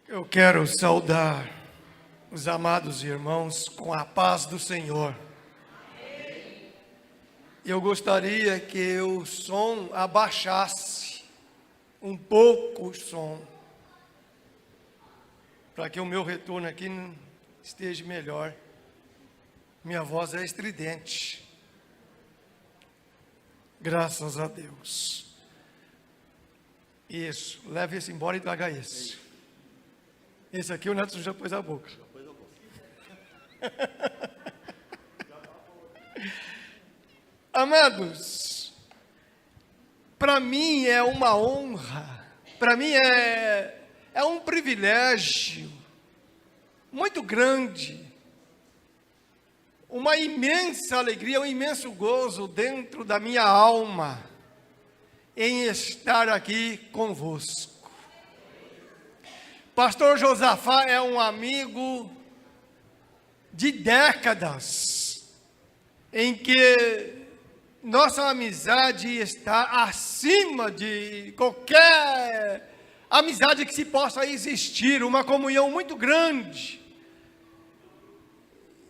Eu quero saudar os amados irmãos com a paz do Senhor. Eu gostaria que o som abaixasse um pouco o som, para que o meu retorno aqui esteja melhor. Minha voz é estridente. Graças a Deus. Isso, leve esse embora e traga esse. Esse aqui o Neto já pôs a boca. Amados, para mim é uma honra, para mim é um privilégio muito grande, uma imensa alegria, um imenso gozo dentro da minha alma em estar aqui convosco. Pastor Josafá é um amigo de décadas, em que nossa amizade está acima de qualquer amizade que se possa existir, uma comunhão muito grande.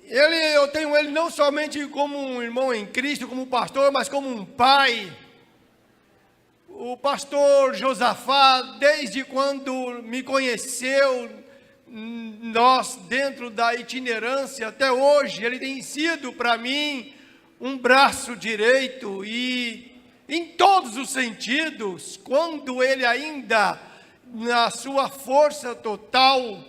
Eu tenho ele não somente como um irmão em Cristo, como pastor, mas como um pai. O pastor Josafá, desde quando me conheceu, nós dentro da itinerância até hoje, ele tem sido para mim um braço direito e em todos os sentidos, quando ele ainda na sua força total,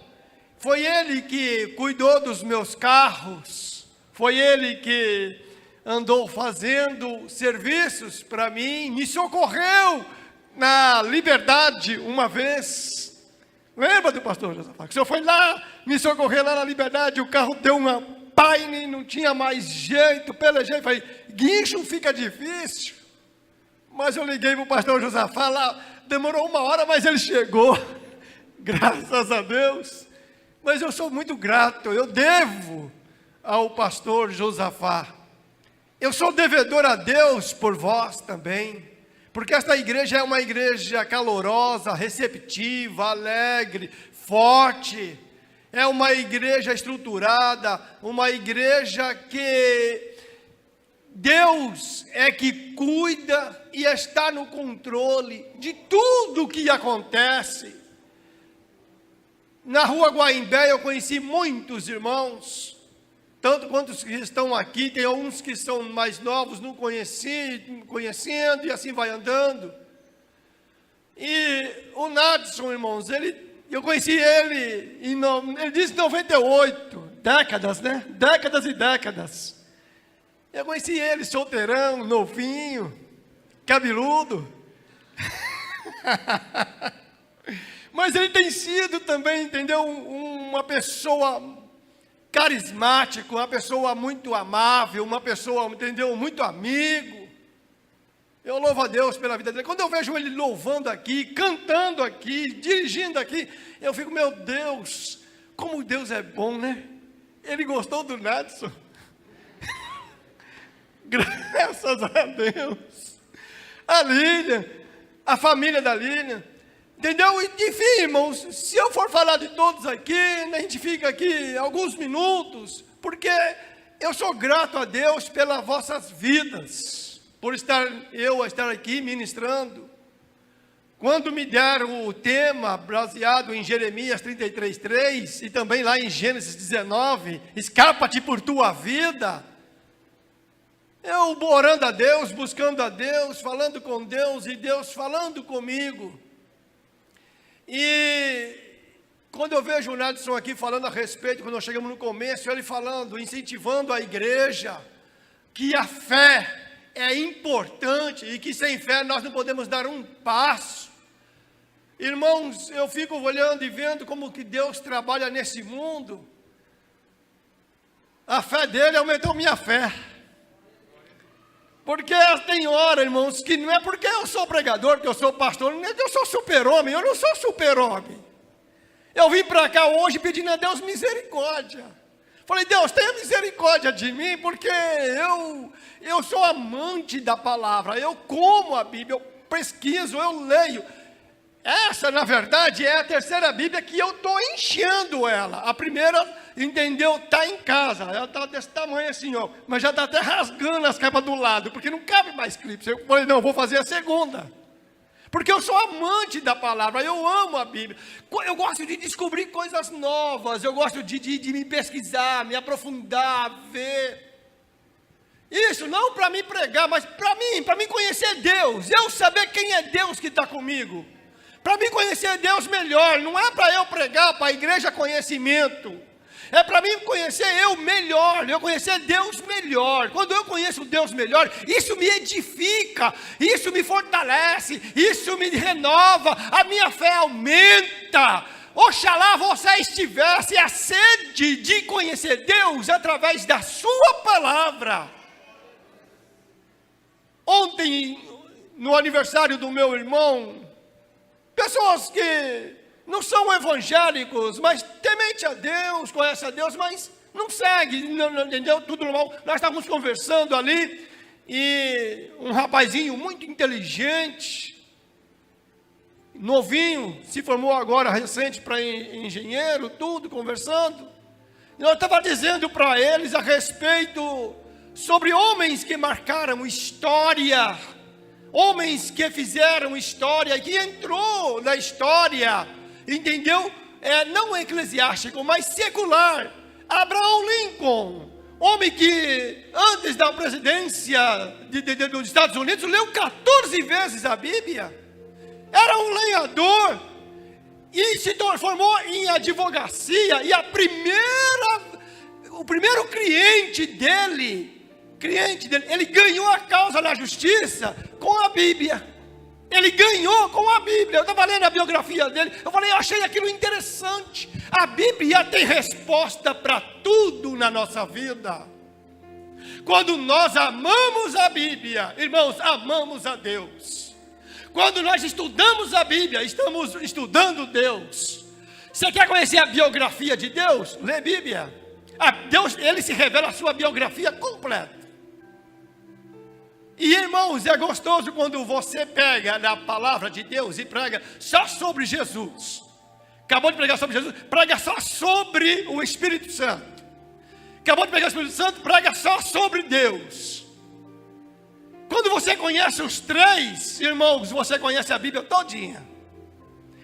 foi ele que cuidou dos meus carros, foi ele que andou fazendo serviços para mim, me socorreu na Liberdade uma vez. Lembra do pastor Josafá? Que o senhor foi lá, me socorreu lá na Liberdade, o carro deu uma pane, não tinha mais jeito, pelejei, falei, guincho fica difícil. Mas eu liguei para o pastor Josafá lá, demorou 1 hora, mas ele chegou, graças a Deus. Mas eu sou muito grato, eu devo ao pastor Josafá. Eu sou devedor a Deus por vós também, porque esta igreja é uma igreja calorosa, receptiva, alegre, forte. É uma igreja estruturada, uma igreja que Deus é que cuida e está no controle de tudo o que acontece. Na rua Guaimbé eu conheci muitos irmãos, tanto quanto os que estão aqui, tem alguns que são mais novos, não conhecendo e assim vai andando. E o Nadson, irmãos, eu conheci ele, ele disse 98, décadas, né? Décadas e décadas. Eu conheci ele solteirão, novinho, cabeludo. Mas ele tem sido também, entendeu? Uma pessoa carismática, uma pessoa muito amável, uma pessoa, entendeu? Muito amigo. Eu louvo a Deus pela vida dele. Quando eu vejo ele louvando aqui, cantando aqui, dirigindo aqui, eu fico, meu Deus, como Deus é bom, né? Ele gostou do Nadson. Graças a Deus. A Lilian, a família da Lilian, entendeu? Enfim, irmãos, se eu for falar de todos aqui, a gente fica aqui alguns minutos, porque eu sou grato a Deus pelas vossas vidas, por estar aqui ministrando. Quando me deram o tema baseado em Jeremias 33:3 e também lá em Gênesis 19, escapa-te por tua vida, eu orando a Deus, buscando a Deus, falando com Deus e Deus falando comigo. E quando eu vejo o Nadson aqui falando a respeito, quando nós chegamos no começo, ele falando, incentivando a igreja, que a fé é importante e que sem fé nós não podemos dar um passo. Irmãos, eu fico olhando e vendo como que Deus trabalha nesse mundo. A fé dele aumentou minha fé. Porque tem hora, irmãos, que não é porque eu sou pregador, que eu sou pastor, não é que eu sou super-homem, eu não sou super-homem. Eu vim para cá hoje pedindo a Deus misericórdia. Falei, Deus, tenha misericórdia de mim, porque eu sou amante da palavra, eu como a Bíblia, eu pesquiso, eu leio. Essa, na verdade, é a terceira Bíblia que eu estou enchendo ela. A primeira, entendeu? Está em casa. Ela está desse tamanho assim, ó. Mas já está até rasgando as capas do lado, porque não cabe mais clipe. Eu falei, não, vou fazer a segunda. Porque eu sou amante da palavra, eu amo a Bíblia. Eu gosto de descobrir coisas novas. Eu gosto de me pesquisar, me aprofundar, ver. Isso, não para mim pregar, mas para mim conhecer Deus. Eu saber quem é Deus que está comigo. Para mim conhecer Deus melhor, não é para eu pregar para a igreja conhecimento, é para mim conhecer eu melhor, eu conhecer Deus melhor. Quando eu conheço Deus melhor, isso me edifica, isso me fortalece, isso me renova, a minha fé aumenta. Oxalá você tivesse a sede de conhecer Deus através da sua palavra. Ontem, no aniversário do meu irmão, pessoas que não são evangélicos, mas temente a Deus, conhece a Deus, mas não segue, não entendeu? Tudo normal. Nós estávamos conversando ali, e um rapazinho muito inteligente, novinho, se formou agora recente para engenheiro, tudo, conversando. E eu estava dizendo para eles a respeito sobre homens que marcaram história, homens que fizeram história, que entrou na história, entendeu? Não eclesiástico, mas secular. Abraham Lincoln, homem que antes da presidência dos Estados Unidos, leu 14 vezes a Bíblia. Era um lenhador e se formou em advocacia. E o primeiro cliente dele, ele ganhou a causa na justiça com a Bíblia. Ele ganhou com a Bíblia. Eu estava lendo a biografia dele, eu achei aquilo interessante. A Bíblia tem resposta para tudo na nossa vida. Quando nós amamos a Bíblia, irmãos, amamos a Deus. Quando nós estudamos a Bíblia, estamos estudando Deus. Você quer conhecer a biografia de Deus? Lê a Bíblia. Deus, ele se revela a sua biografia completa. E irmãos, é gostoso quando você pega na palavra de Deus e prega só sobre Jesus. Acabou de pregar sobre Jesus, prega só sobre o Espírito Santo. Acabou de pregar sobre o Espírito Santo, prega só sobre Deus. Quando você conhece os três, irmãos, você conhece a Bíblia todinha.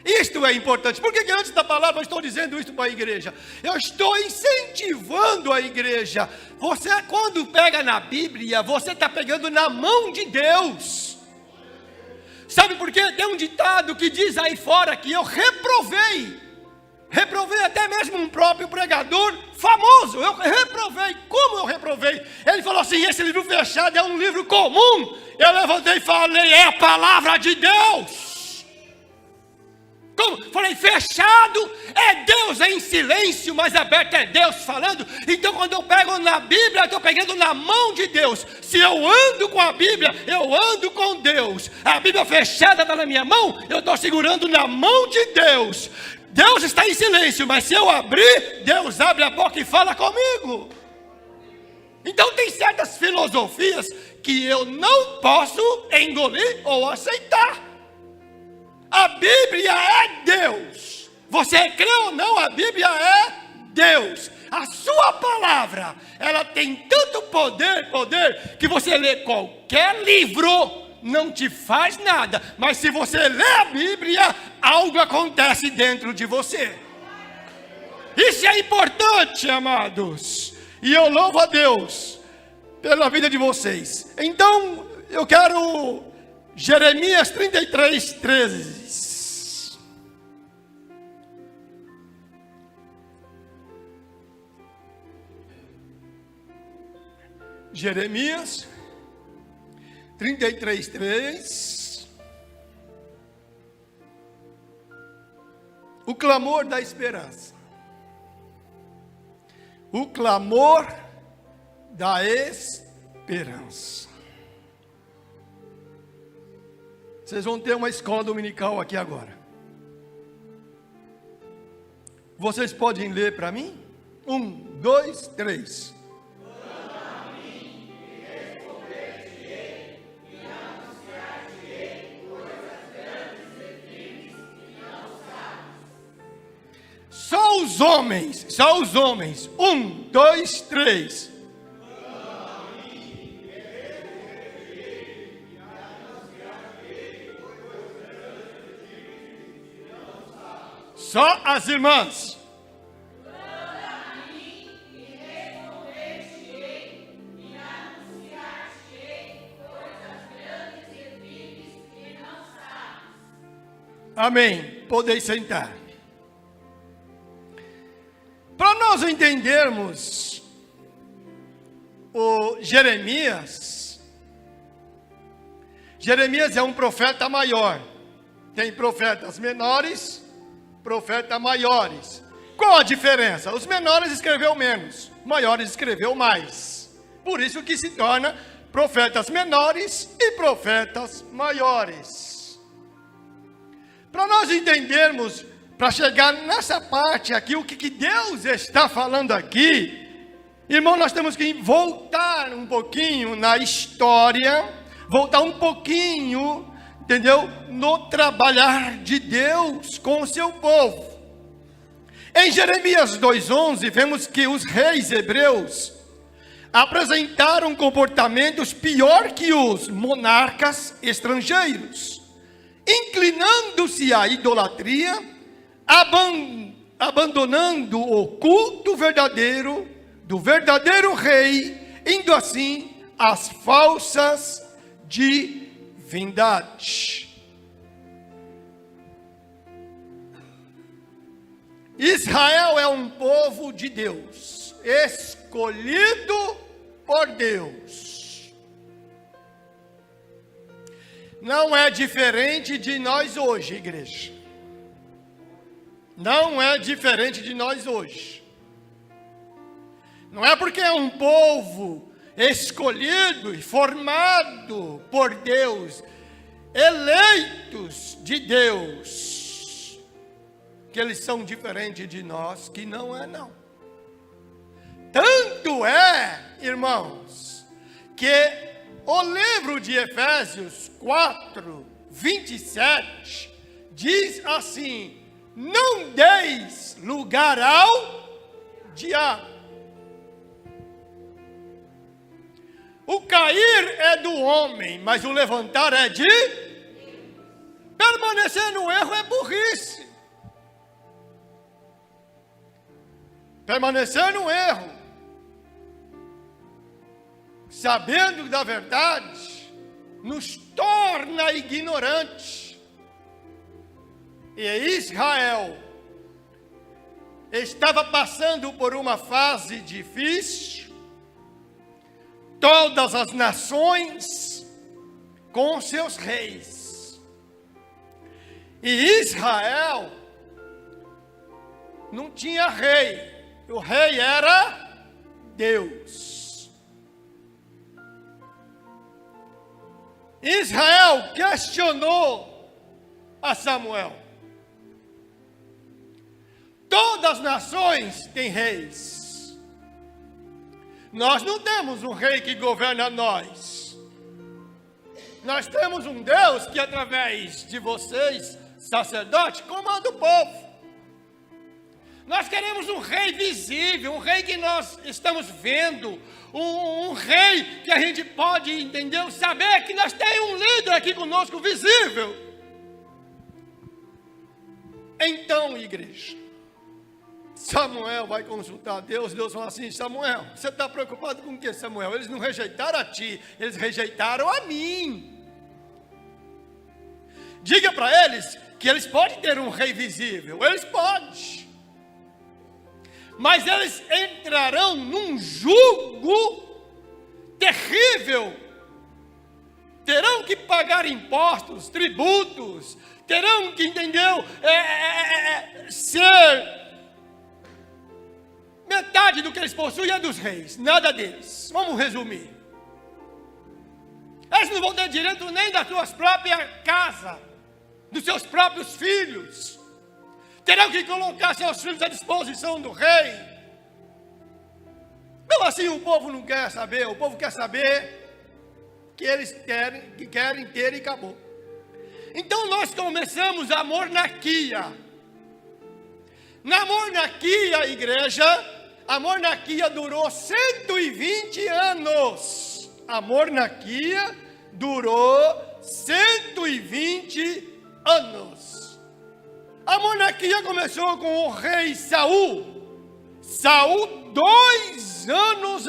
Isto é importante. Por que antes da palavra eu estou dizendo isso para a igreja? Eu estou incentivando a igreja. Você, quando pega na Bíblia, você está pegando na mão de Deus. Sabe por quê? Tem um ditado que diz aí fora que eu reprovei até mesmo um próprio pregador famoso. Eu reprovei. Como eu reprovei? Ele falou assim: esse livro fechado é um livro comum. Eu levantei e falei: é a palavra de Deus. Como? Falei, fechado é Deus em silêncio, mas aberto é Deus falando. Então quando eu pego na Bíblia, eu estou pegando na mão de Deus. Se eu ando com a Bíblia, eu ando com Deus. A Bíblia fechada está na minha mão, eu estou segurando na mão de Deus. Deus está em silêncio, mas se eu abrir, Deus abre a boca e fala comigo. Então tem certas filosofias que eu não posso engolir ou aceitar. A Bíblia é Deus. Você crê ou não, a Bíblia é Deus. A sua palavra, ela tem tanto poder, que você lê qualquer livro, não te faz nada. Mas se você lê a Bíblia, algo acontece dentro de você. Isso é importante, amados. E eu louvo a Deus pela vida de vocês. Então, eu quero Jeremias 33, 13. Jeremias 33, 3. O clamor da esperança. O clamor da esperança. Vocês vão ter uma escola dominical aqui agora. Vocês podem ler para mim? 1, 2, 3. Só os homens. 1, 2, 3. Só as irmãs. Amém. Podeis sentar. Para nós entendermos o Jeremias é um profeta maior. Tem profetas menores, profetas maiores. Qual a diferença? Os menores escreveu menos, os maiores escreveu mais. Por isso que se torna profetas menores e profetas maiores. Para nós entendermos, para chegar nessa parte aqui, o que Deus está falando aqui, irmão, nós temos que voltar um pouquinho na história, voltar um pouquinho, entendeu? No trabalhar de Deus com o seu povo. Em Jeremias 2:11, vemos que os reis hebreus apresentaram comportamentos pior que os monarcas estrangeiros, inclinando-se à idolatria, abandonando o culto verdadeiro do verdadeiro rei, indo assim às falsas divindades. Israel é um povo de Deus, escolhido por Deus. Não é diferente de nós hoje, igreja. Não é diferente de nós hoje. Não é porque é um povo escolhido e formado por Deus, eleitos de Deus, que eles são diferentes de nós, que não é não. Tanto é, irmãos, que o livro de Efésios 4:27 diz assim: não deis lugar ao diabo. O cair é do homem, mas o levantar é de... Permanecer no erro é burrice. Permanecer no erro, sabendo da verdade, nos torna ignorantes. E Israel estava passando por uma fase difícil. Todas as nações com seus reis. E Israel não tinha rei. O rei era Deus. Israel questionou a Samuel. Todas as nações têm reis. Nós não temos um rei que governa nós. Nós temos um Deus que, através de vocês, sacerdotes, comanda o povo. Nós queremos um rei visível, um rei que nós estamos vendo, um rei que a gente pode, entender, saber que nós temos um líder aqui conosco visível. Então, igreja, Samuel vai consultar Deus. Deus fala assim: Samuel, você está preocupado com o que, Samuel? Eles não rejeitaram a ti, eles rejeitaram a mim. Diga para eles que eles podem ter um rei visível, eles podem, mas eles entrarão num jugo terrível. Terão que pagar impostos, tributos, terão que, entendeu, ser... Metade do que eles possuem é dos reis, nada deles. Vamos resumir. Eles não vão ter direito nem da sua própria casa, dos seus próprios filhos. Terão que colocar seus filhos à disposição do rei. Então assim o povo não quer saber. O povo quer saber que eles querem ter e acabou. Então nós começamos a monarquia. Na monarquia, igreja, a monarquia durou 120 anos. A monarquia durou 120 anos. A monarquia começou com o rei Saul. Saul, 2 anos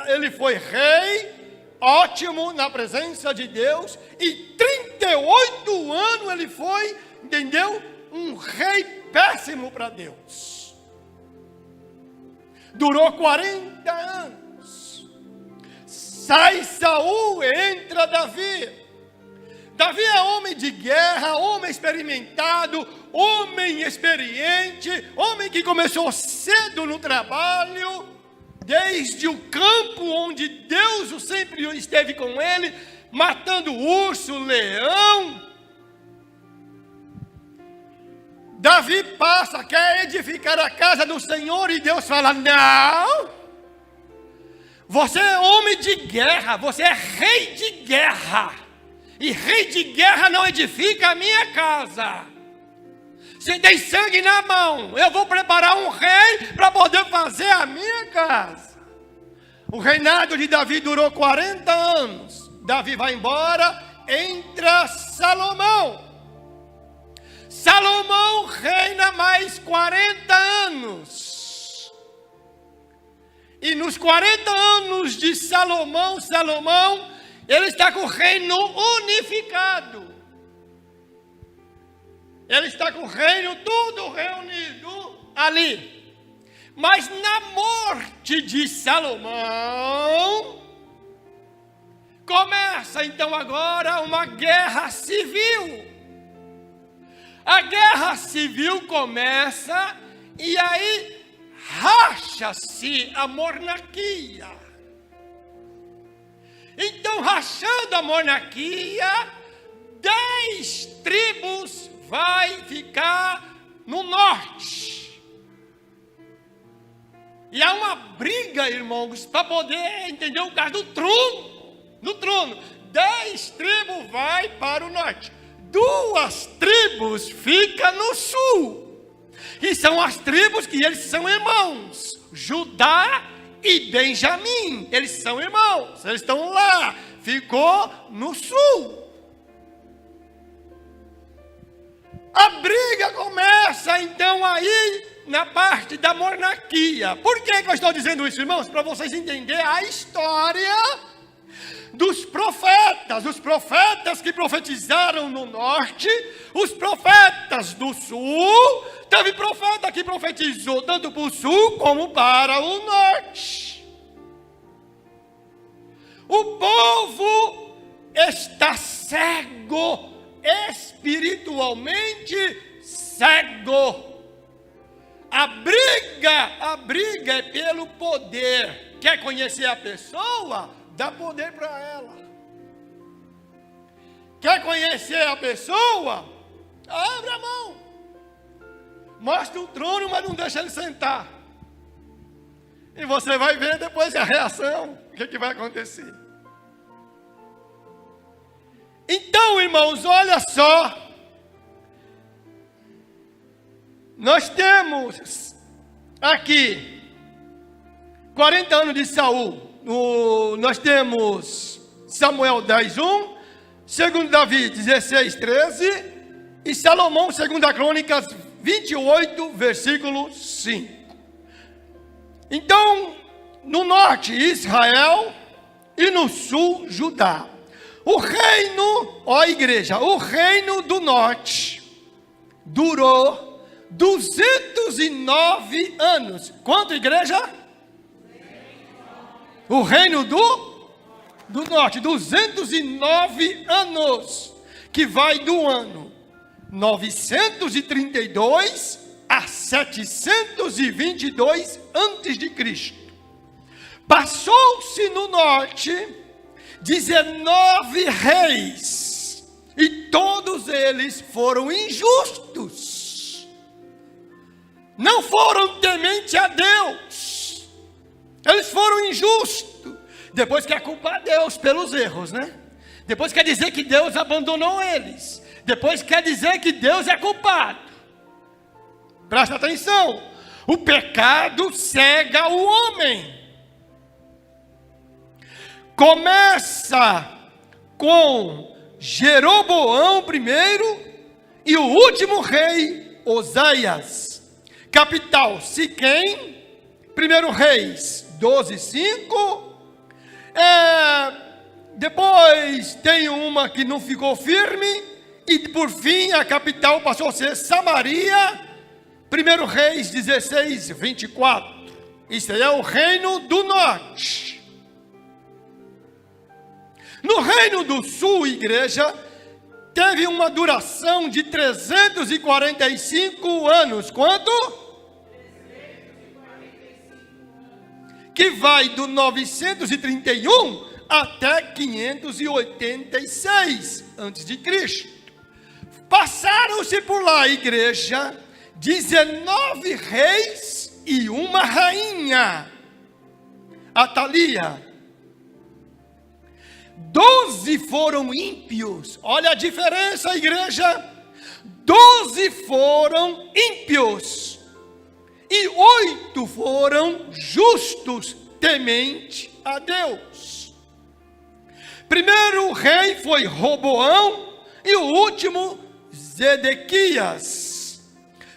ele foi rei, ótimo na presença de Deus, e 38 anos ele foi, entendeu? Um rei péssimo para Deus. Durou 40 anos. Sai Saul, entra Davi. Davi é homem de guerra, homem experimentado, homem experiente, homem que começou cedo no trabalho, desde o campo onde Deus sempre esteve com ele, matando urso, leão. Davi passa, quer edificar a casa do Senhor, e Deus fala: não, você é homem de guerra, você é rei de guerra. E rei de guerra não edifica a minha casa. Se tem sangue na mão, eu vou preparar um rei para poder fazer a minha casa. O reinado de Davi durou 40 anos. Davi vai embora, entra Salomão. Salomão reina mais 40 anos. E nos 40 anos de Salomão, ele está com o reino unificado. Ele está com o reino tudo reunido ali. Mas na morte de Salomão, começa então agora uma guerra civil. A guerra civil começa e aí racha-se a monarquia. Então, rachando a monarquia, 10 tribos vai ficar no norte. E há uma briga, irmãos, para poder entender o caso do trono. No trono, 10 tribos vai para o norte. 2 tribos ficam no sul. E são as tribos que eles são irmãos. Judá e Benjamim, eles são irmãos, eles estão lá, ficou no sul. A briga começa então aí na parte da monarquia. Por que eu estou dizendo isso, irmãos? Para vocês entenderem a história dos profetas, os profetas que profetizaram no norte, os profetas do sul. Teve profeta que profetizou tanto para o sul como para o norte. O povo está cego, espiritualmente cego. A briga é pelo poder. Quer conhecer a pessoa? Dá poder para ela. Quer conhecer a pessoa? Abre a mão. Mostra o trono, mas não deixa ele sentar. E você vai ver depois a reação, o que vai acontecer. Então, irmãos, olha só. Nós temos aqui 40 anos de Saul. Nós temos Samuel 10:1, 2 Davi 16:13 e Salomão, 2 Crônicas 28, versículo 5. Então, no norte, Israel, e no sul, Judá. O reino, ó igreja, o reino do norte durou 209 anos. Quanto, igreja? O reino do norte, 209 anos, que vai do ano 932 a 722 antes de Cristo. Passou-se no norte 19 reis, e todos eles foram injustos. Não foram tementes a Deus. Eles foram injustos. Depois quer culpar Deus pelos erros, né? Depois quer dizer que Deus abandonou eles. Depois quer dizer que Deus é culpado. Presta atenção. O pecado cega o homem. Começa com Jeroboão primeiro e o último rei, Osaias. Capital, Siquém. 1 Reis 12:5. Depois tem uma que não ficou firme. E por fim a capital passou a ser Samaria. 1 Reis 16:24. Isso aí é o reino do norte. No reino do sul, igreja, teve uma duração de 345 anos. Quanto? 345 anos. Que vai do 931 até 586 antes de Cristo. Passaram-se por lá, igreja, 19 reis e uma rainha, Atalia. 12 foram ímpios. Olha a diferença, igreja. 12 foram ímpios e 8 foram justos, temente a Deus. Primeiro rei foi Roboão e o último Zedequias,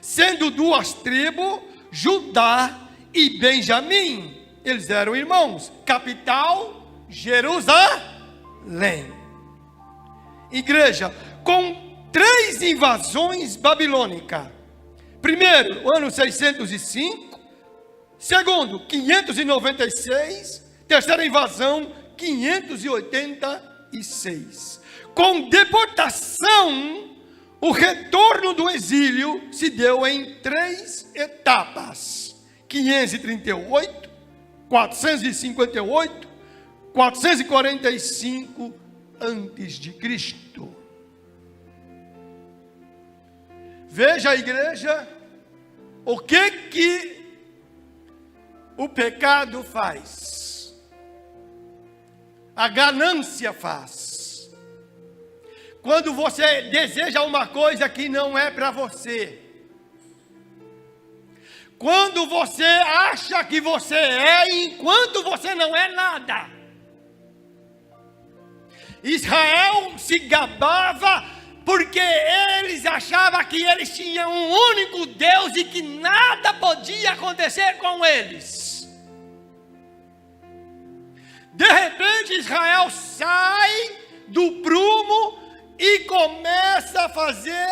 sendo 2 tribos, Judá e Benjamim. Eles eram irmãos. Capital, Jerusalém. Igreja, com 3 invasões babilônicas. Primeiro, ano 605. Segundo, 596. Terceira invasão, 586. Com deportação, o retorno do exílio se deu em 3 etapas. 538, 458, 445 antes de Cristo. Veja a igreja, o que o pecado faz. A ganância faz. Quando você deseja uma coisa que não é para você. Quando você acha que você é, enquanto você não é nada. Israel se gabava porque eles achavam que eles tinham um único Deus e que nada podia acontecer com eles. De repente Israel sai do prumo e começa a fazer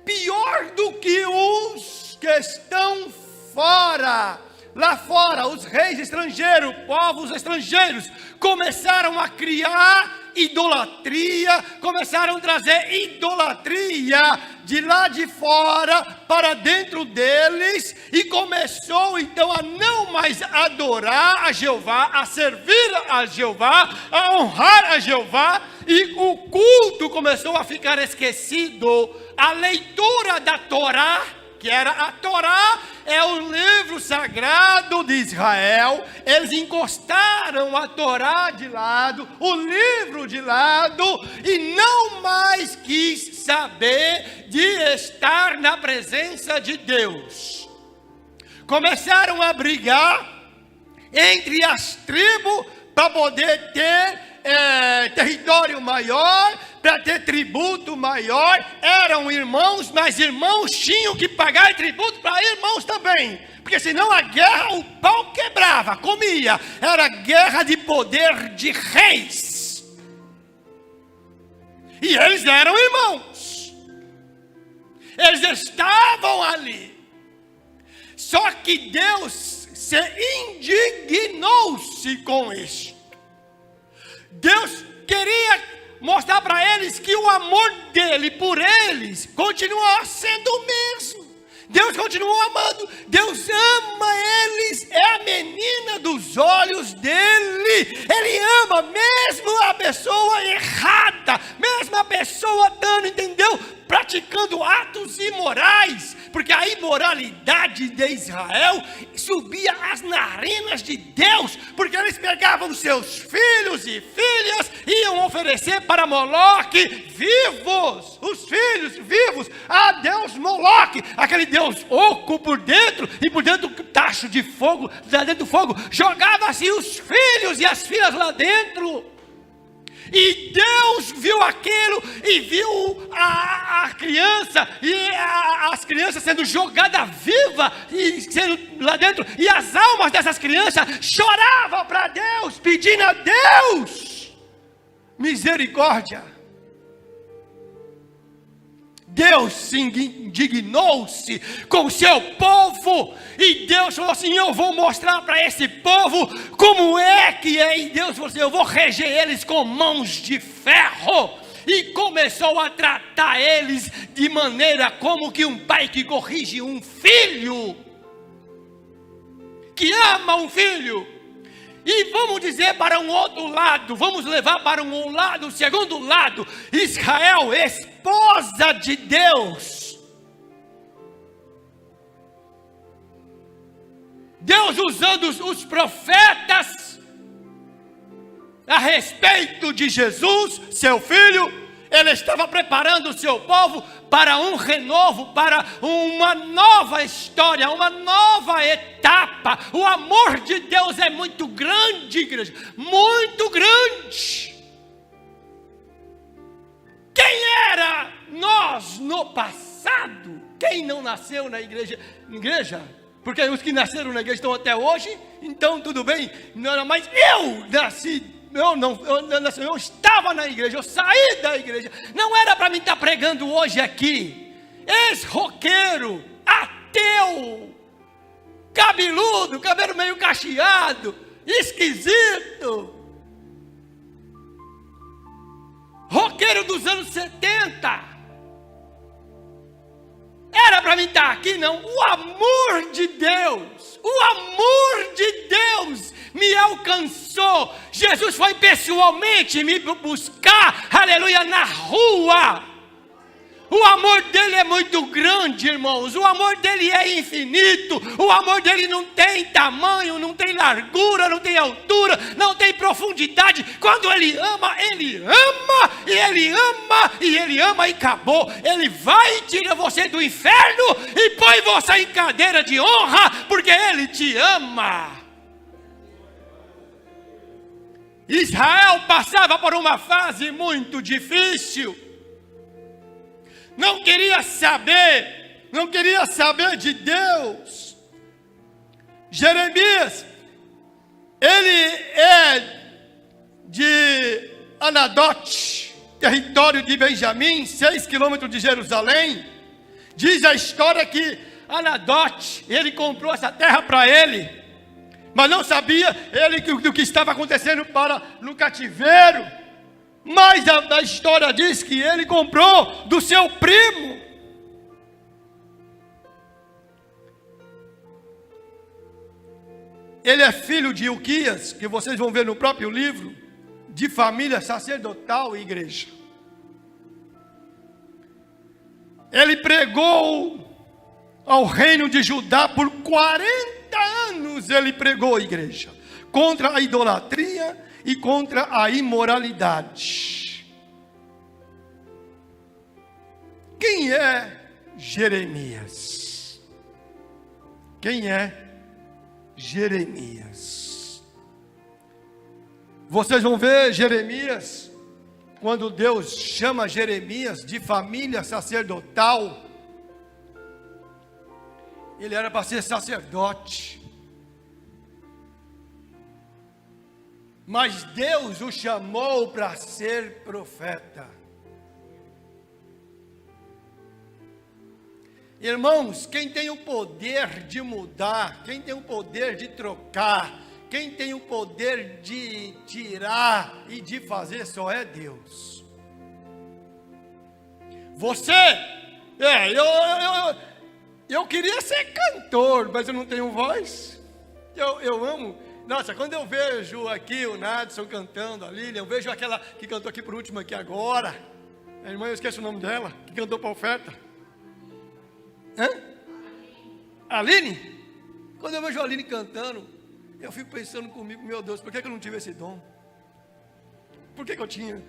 pior do que os que estão fora. Lá fora, os reis estrangeiros, povos estrangeiros, começaram a criar idolatria, começaram a trazer idolatria de lá de fora para dentro deles, e começou então a não mais adorar a Jeová, a servir a Jeová, a honrar a Jeová, e o culto começou a ficar esquecido. A leitura da Torá, que era a Torá, é o livro sagrado de Israel. Eles encostaram a Torá de lado, o livro de lado, e não mais quis saber de estar na presença de Deus. Começaram a brigar entre as tribos para poder ter território maior, para ter tributo maior. Eram irmãos, mas irmãos tinham que pagar tributo para irmãos também, porque senão a guerra, o pau quebrava, comia. Era guerra de poder de reis, e eles eram irmãos, eles estavam ali. Só que Deus se indignou-se com isso. Deus queria mostrar para eles que o amor dele por eles continua sendo o mesmo. Deus continua amando. Deus ama eles. É a menina dos olhos dele. Ele ama mesmo a pessoa errada, mesmo a pessoa dando, entendeu? Praticando atos imorais, porque a imoralidade de Israel subia às narinas de Deus, porque eles pegavam seus filhos e filhas e iam oferecer para Moloque vivos, os filhos vivos, a Deus Moloque, aquele Deus oco por dentro, e por dentro do tacho de fogo, lá dentro do fogo, jogava-se os filhos e as filhas lá dentro. E Deus viu aquilo e viu a criança e as crianças sendo jogadas vivas e sendo lá dentro, e as almas dessas crianças choravam para Deus, pedindo a Deus misericórdia. Deus se indignou-se com o seu povo, e Deus falou assim: eu vou mostrar para esse povo como é que é. E Deus falou assim: eu vou reger eles com mãos de ferro. E começou a tratar eles de maneira como que um pai que corrige um filho, que ama um filho. E vamos dizer para um outro lado, vamos levar para um lado, o segundo lado, Israel, esposa de Deus. Deus usando os profetas a respeito de Jesus, seu filho. Ele estava preparando o seu povo para um renovo, para uma nova história, uma nova etapa. O amor de Deus é muito grande, igreja, muito grande. Quem era nós no passado? Quem não nasceu na igreja? Porque os que nasceram na igreja estão até hoje, então tudo bem. Não, mas eu nasci. Eu estava na igreja, eu saí da igreja. Não era para mim estar pregando hoje aqui. Ex-roqueiro, ateu, cabeludo, cabelo meio cacheado, esquisito. Roqueiro dos anos 70. Era para mim estar aqui, não. O amor de Deus me alcançou. Jesus foi pessoalmente me buscar, aleluia, na rua. O amor dele é muito grande, irmãos. O amor dele é infinito. O amor dele não tem tamanho, não tem largura, não tem altura, não tem profundidade. Quando ele ama, ele ama, e ele ama, e ele ama, e acabou. Ele vai e tira você do inferno e põe você em cadeira de honra, porque ele te ama. Israel passava por uma fase muito difícil. Não queria saber de Deus. Jeremias, ele é de Anadote, território de Benjamim, 6 quilômetros de Jerusalém. Diz a história que Anadote, ele comprou essa terra para ele, mas não sabia ele do que estava acontecendo no cativeiro. Mas a história diz que ele comprou do seu primo. Ele é filho de Ilquias, que vocês vão ver no próprio livro, de família sacerdotal e igreja. Ele pregou ao reino de Judá por 40 anos. Ele pregou a igreja contra a idolatria e contra a imoralidade. Quem é Jeremias? Quem é Jeremias? Vocês vão ver Jeremias, quando Deus chama Jeremias de família sacerdotal. Ele era para ser sacerdote, mas Deus o chamou para ser profeta. Irmãos, quem tem o poder de mudar, quem tem o poder de trocar, quem tem o poder de tirar e de fazer só é Deus. Você, eu queria ser cantor, mas eu não tenho voz. Eu amo. Nossa, quando eu vejo aqui o Nadson cantando, a Lilian, eu vejo aquela que cantou aqui por último aqui agora, a irmã, eu esqueço o nome dela, que cantou para a oferta. Aline, quando eu vejo a Aline cantando, eu fico pensando comigo, meu Deus, por que eu não tive esse dom? Por que eu tinha?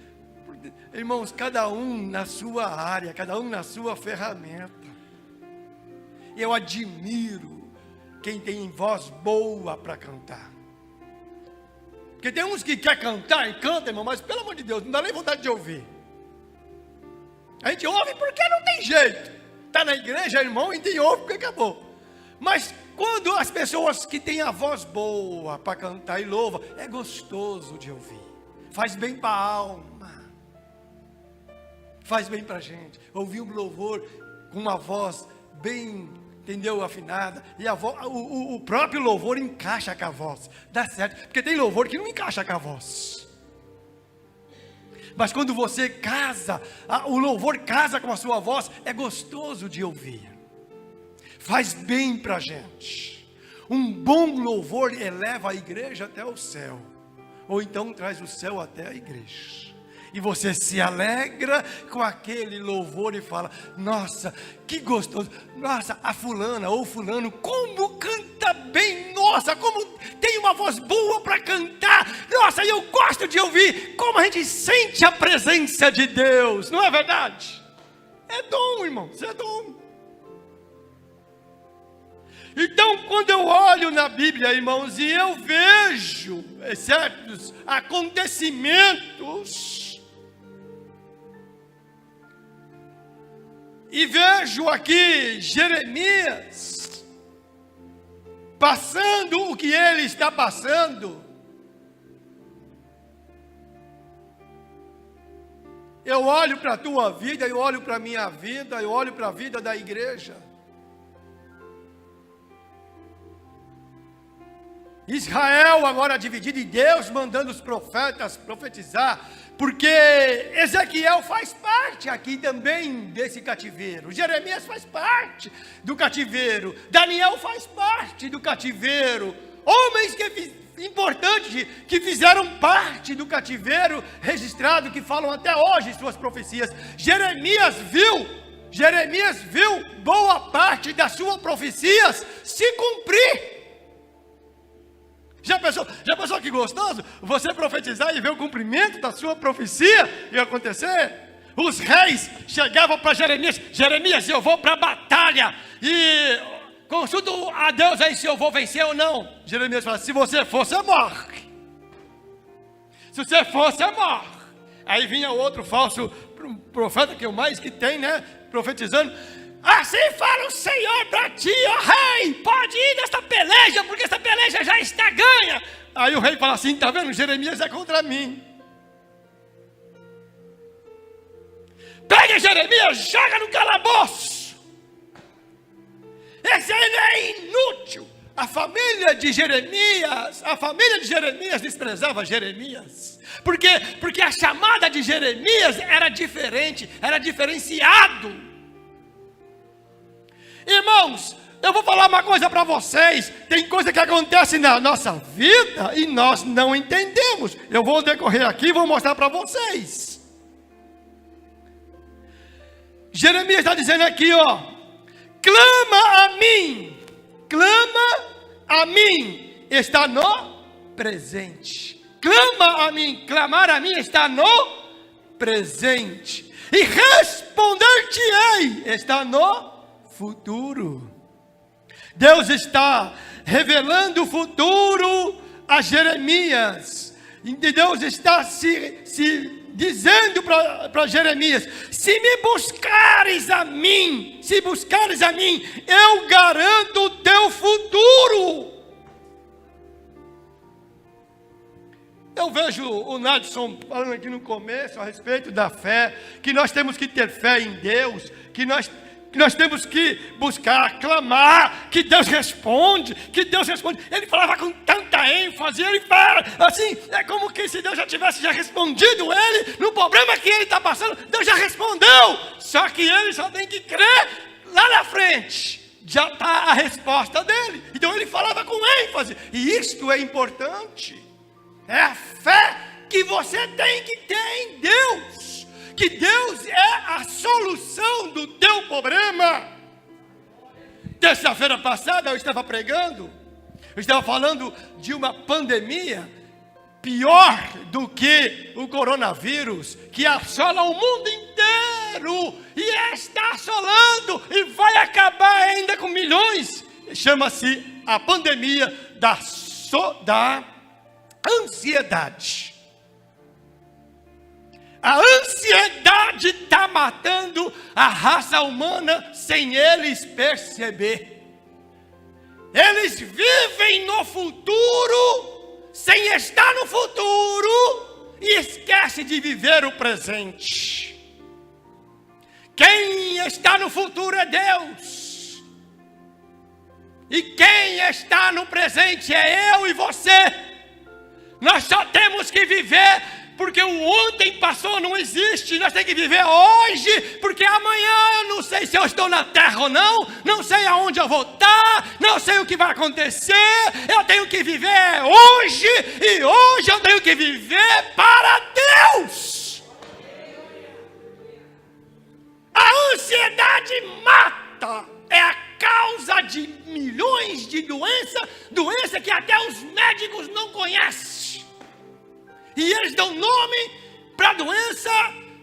Irmãos, cada um na sua área, cada um na sua ferramenta. Eu admiro quem tem voz boa para cantar. Porque tem uns que quer cantar e canta, irmão, mas pelo amor de Deus, não dá nem vontade de ouvir. A gente ouve porque não tem jeito. Está na igreja, irmão, a gente ouve porque acabou. Mas quando as pessoas que têm a voz boa para cantar e louva, é gostoso de ouvir. Faz bem para a alma. Faz bem para a gente. Ouvir um louvor com uma voz bem, entendeu, afinada. E o próprio louvor encaixa com a voz. Dá certo. Porque tem louvor que não encaixa com a voz. Mas quando você casa, o louvor casa com a sua voz, é gostoso de ouvir. Faz bem para a gente. Um bom louvor eleva a igreja até o céu. Ou então traz o céu até a igreja. E você se alegra com aquele louvor e fala, nossa, que gostoso. Nossa, a fulana ou fulano, como canta bem. Nossa, como tem uma voz boa para cantar. Nossa, eu gosto de ouvir. Como a gente sente a presença de Deus. Não é verdade? É dom, irmão, isso é dom. Então, quando eu olho na Bíblia, irmãos, e eu vejo certos acontecimentos, e vejo aqui Jeremias passando o que ele está passando, eu olho para a tua vida, eu olho para a minha vida, eu olho para a vida da igreja. Israel agora dividido e Deus mandando os profetas profetizar, porque Ezequiel faz parte aqui também desse cativeiro, Jeremias faz parte do cativeiro, Daniel faz parte do cativeiro, homens importantes que fizeram parte do cativeiro registrado, que falam até hoje suas profecias. Jeremias viu boa parte das suas profecias se cumprir. Já pensou que gostoso? Você profetizar e ver o cumprimento da sua profecia e acontecer? Os reis chegavam para Jeremias, Jeremias, eu vou para a batalha e consulto a Deus aí se eu vou vencer ou não. Jeremias fala, se você for, você morre. Se você for, você morre. Aí vinha outro falso profeta, que é o mais que tem, né? Profetizando. Assim fala o Senhor para ti, ó rei, pode ir nesta peleja, porque essa peleja já está ganha. Aí o rei fala assim, está vendo, Jeremias é contra mim. Pega Jeremias, joga no calabouço. Esse ele é inútil. A família de Jeremias desprezava Jeremias. Porque a chamada de Jeremias era diferente, era diferenciado. Irmãos, eu vou falar uma coisa para vocês. Tem coisa que acontece na nossa vida e nós não entendemos. Eu vou decorrer aqui e vou mostrar para vocês. Jeremias está dizendo aqui, ó, clama a mim, está no presente. Clama a mim, clamar a mim está no presente. E responder-te-ei, está no futuro. Deus está revelando o futuro a Jeremias. E Deus está se dizendo para Jeremias: se me buscares a mim, eu garanto o teu futuro. Eu vejo o Nadson falando aqui no começo a respeito da fé, que nós temos que ter fé em Deus, que nós temos que buscar, clamar, que Deus responde. Ele falava com tanta ênfase, ele fala assim, é como que se Deus já tivesse respondido ele, no problema que ele está passando, Deus já respondeu, só que ele só tem que crer lá na frente, já está a resposta dele. Então ele falava com ênfase, e isto é importante, é a fé que você tem que ter em Deus, que Deus é a solução do teu problema. Terça-feira passada eu estava pregando, eu estava falando de uma pandemia pior do que o coronavírus, que assola o mundo inteiro, e está assolando, e vai acabar ainda com milhões. Chama-se a pandemia da ansiedade. A ansiedade está matando a raça humana sem eles perceber. Eles vivem no futuro sem estar no futuro e esquece de viver o presente. Quem está no futuro é Deus. E quem está no presente é eu e você. Nós só temos que viver, porque o ontem passou, não existe. Nós temos que viver hoje, porque amanhã eu não sei se eu estou na terra ou não, não sei aonde eu vou estar, não sei o que vai acontecer. Eu tenho que viver hoje, e hoje eu tenho que viver para Deus. A ansiedade mata, é a causa de milhões de doença que até os médicos não conhecem. E eles dão nome para a doença,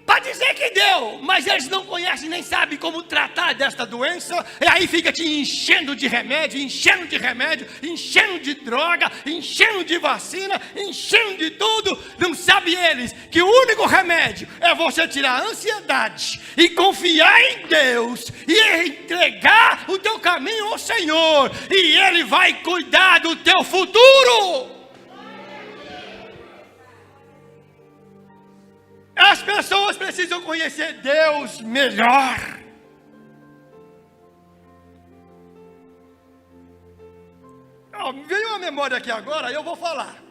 para dizer que deu, mas eles não conhecem nem sabem como tratar desta doença, e aí fica te enchendo de remédio, enchendo de droga, enchendo de vacina, enchendo de tudo. Não sabem eles que o único remédio é você tirar a ansiedade e confiar em Deus e entregar o teu caminho ao Senhor, e Ele vai cuidar do teu futuro. As pessoas precisam conhecer Deus melhor. Veio uma memória aqui agora, eu vou falar.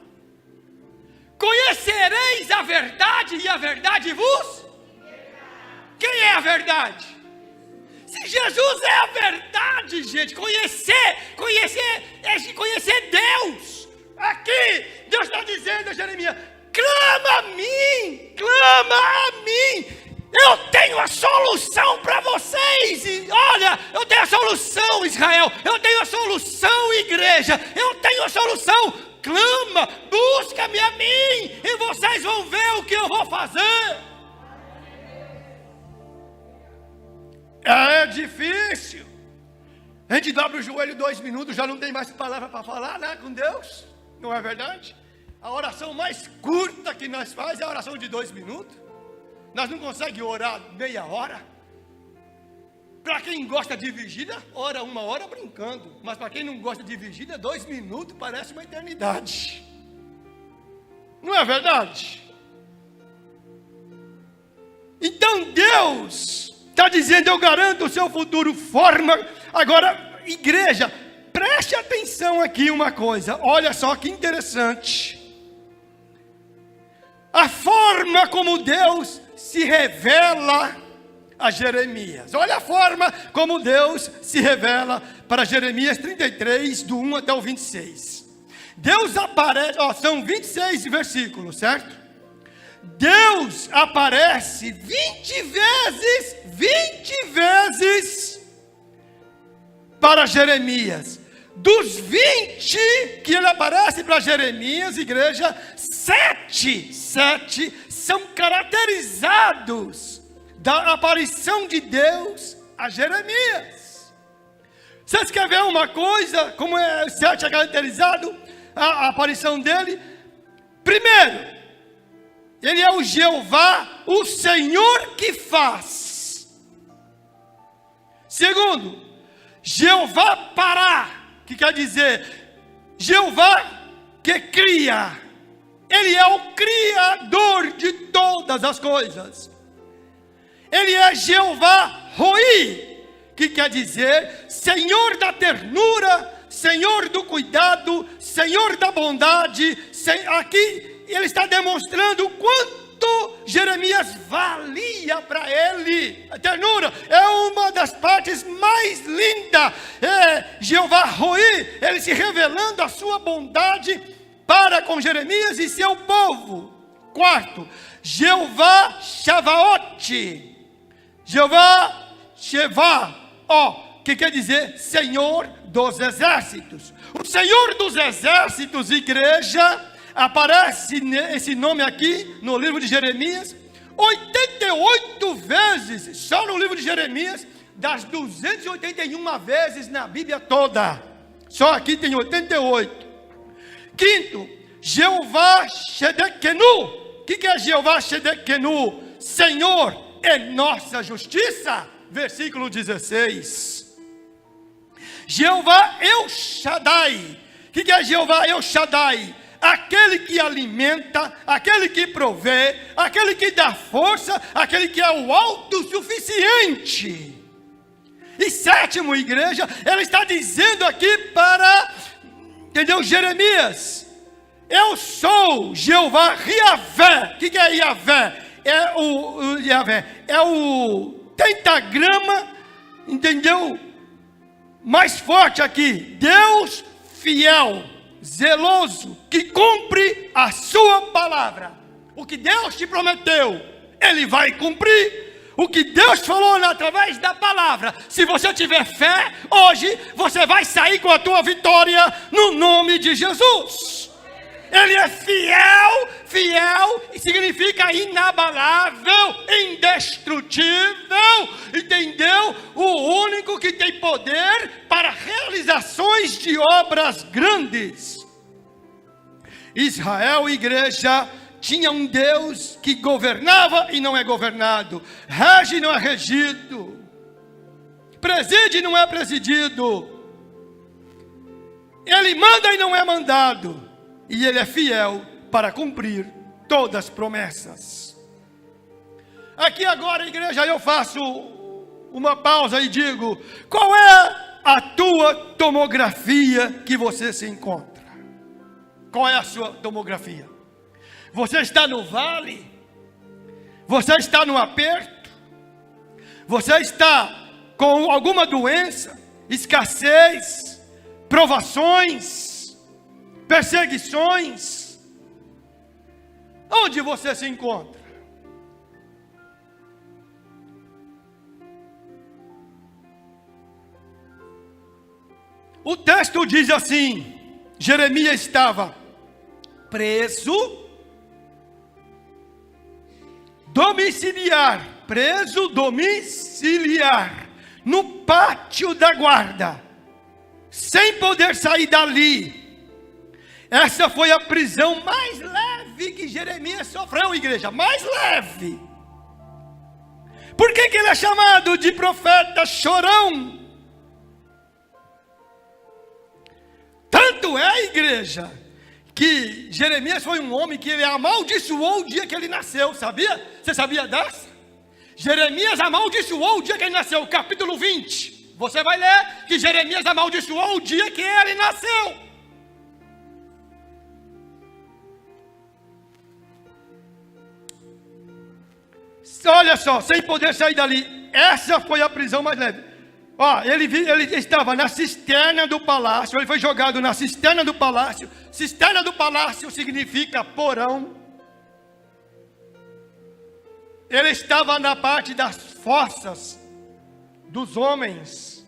Conhecereis a verdade, e a verdade vos? Quem é a verdade? Se Jesus é a verdade, gente, conhecer é conhecer Deus. Aqui, Deus está dizendo a Jeremias: clama a mim, eu tenho a solução para vocês. E olha, eu tenho a solução, Israel, eu tenho a solução, igreja, eu tenho a solução. Clama, busca-me a mim, e vocês vão ver o que eu vou fazer. É difícil. A gente dobra o joelho 2 minutos, já não tem mais palavra para falar, né, com Deus, não é verdade? A oração mais curta que nós fazemos é a oração de 2 minutos. Nós não conseguimos orar meia hora. Para quem gosta de vigília, ora 1 hora brincando. Mas para quem não gosta de vigília, 2 minutos parece uma eternidade. Não é verdade? Então Deus está dizendo: eu garanto o seu futuro. Agora, igreja, preste atenção aqui uma coisa. Olha só que interessante. A forma como Deus se revela a Jeremias. Olha a forma como Deus se revela para Jeremias 33, do 1 até o 26. Deus aparece, são 26 versículos, certo? Deus aparece 20 vezes para Jeremias. Dos 20 que ele aparece para Jeremias, igreja, 7 são caracterizados da aparição de Deus a Jeremias. Vocês querem ver uma coisa, como o 7 é caracterizado, a aparição dele? Primeiro, ele é o Jeová, o Senhor que faz. Segundo, Jeová Pará, que quer dizer Jeová que cria. Ele é o Criador de todas as coisas. Ele é Jeová Roi, que quer dizer Senhor da ternura, Senhor do cuidado, Senhor da bondade. Aqui ele está demonstrando o quanto Jeremias valia para ele. A ternura é uma das partes mais lindas. Jeová Roi, ele se revelando a sua bondade para com Jeremias e seu povo. Quarto, Jeová Shavaote. Jeová Sheva, que quer dizer Senhor dos Exércitos. O Senhor dos Exércitos, igreja, aparece esse nome aqui no livro de Jeremias 88 vezes, só no livro de Jeremias, das 281 vezes na Bíblia toda. Só aqui tem 88. Quinto, Jeová Shedekenu. O que é Jeová Shedekenu? Senhor é nossa justiça. Versículo 16. Jeová El Shaddai. O que é Jeová El Shaddai? Aquele que alimenta, aquele que provê, aquele que dá força, aquele que é o autossuficiente. E sétimo, igreja, ele está dizendo aqui para, entendeu, Jeremias: eu sou Jeová Yahvé. O que é Yahvé? Yahvé é o tentagrama, entendeu, mais forte aqui. Deus fiel, zeloso, que cumpre a sua palavra. O que Deus te prometeu, Ele vai cumprir. O que Deus falou através da palavra, se você tiver fé, hoje você vai sair com a tua vitória no nome de Jesus. Ele é fiel, fiel significa inabalável, indestrutível, entendeu? O único que tem poder para realizações de obras grandes. Israel, igreja, tinha um Deus que governava e não é governado, rege e não é regido, preside e não é presidido, Ele manda e não é mandado, e Ele é fiel para cumprir todas as promessas. Aqui agora, igreja, eu faço uma pausa e digo: qual é a tua tomografia que você se encontra? Qual é a sua tomografia? Você está no vale? Você está no aperto? Você está com alguma doença, escassez, provações, perseguições? Onde você se encontra? O texto diz assim: Jeremias estava preso domiciliar, no pátio da guarda, sem poder sair dali. Essa foi a prisão mais leve que Jeremias sofreu, igreja, mais leve. Por que ele é chamado de profeta chorão? Tanto é, igreja, que Jeremias foi um homem que ele amaldiçoou o dia que ele nasceu, sabia? Você sabia dessa? Jeremias amaldiçoou o dia que ele nasceu, capítulo 20. Você vai ler que Jeremias amaldiçoou o dia que ele nasceu. Olha só, sem poder sair dali. Essa foi a prisão mais leve. Ó, ele estava na cisterna do palácio. Ele foi jogado na cisterna do palácio. Cisterna do palácio significa porão. Ele estava na parte das fossas dos homens.